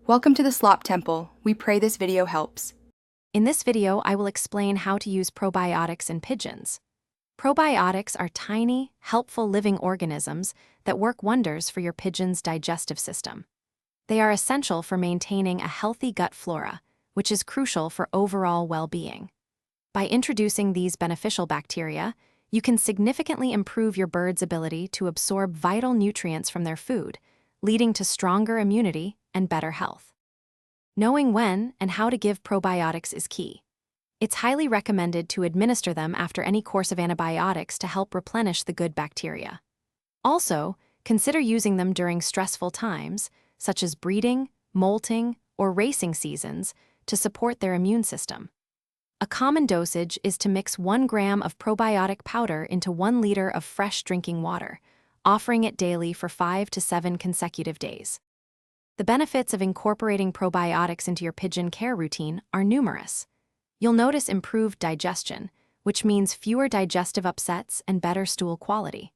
Welcome to the Slop Temple. We pray this video helps. In this video, I will explain how to use probiotics in pigeons. Probiotics are tiny, helpful living organisms that work wonders for your pigeon's digestive system. They are essential for maintaining a healthy gut flora, which is crucial for overall well-being. By introducing these beneficial bacteria, you can significantly improve your bird's ability to absorb vital nutrients from their food, leading to stronger immunity and better health. Knowing when and how to give probiotics is key. It's highly recommended to administer them after any course of antibiotics to help replenish the good bacteria. Also, consider using them during stressful times, such as breeding, molting, or racing seasons, to support their immune system. A common dosage is to mix 1 gram of probiotic powder into 1 liter of fresh drinking water, offering it daily for 5 to 7 consecutive days. The benefits of incorporating probiotics into your pigeon care routine are numerous. You'll notice improved digestion, which means fewer digestive upsets and better stool quality.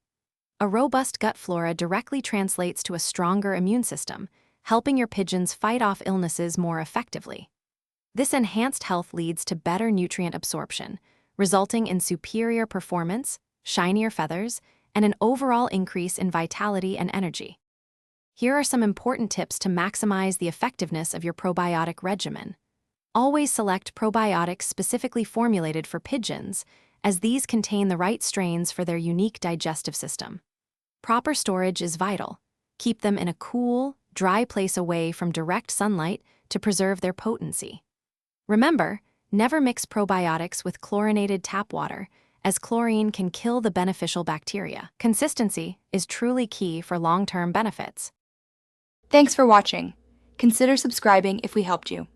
A robust gut flora directly translates to a stronger immune system, helping your pigeons fight off illnesses more effectively. This enhanced health leads to better nutrient absorption, resulting in superior performance, shinier feathers, and an overall increase in vitality and energy. Here are some important tips to maximize the effectiveness of your probiotic regimen. Always select probiotics specifically formulated for pigeons, as these contain the right strains for their unique digestive system. Proper storage is vital. Keep them in a cool, dry place away from direct sunlight to preserve their potency. Remember, never mix probiotics with chlorinated tap water, as chlorine can kill the beneficial bacteria. Consistency is truly key for long-term benefits. Thanks for watching. Consider subscribing if we helped you.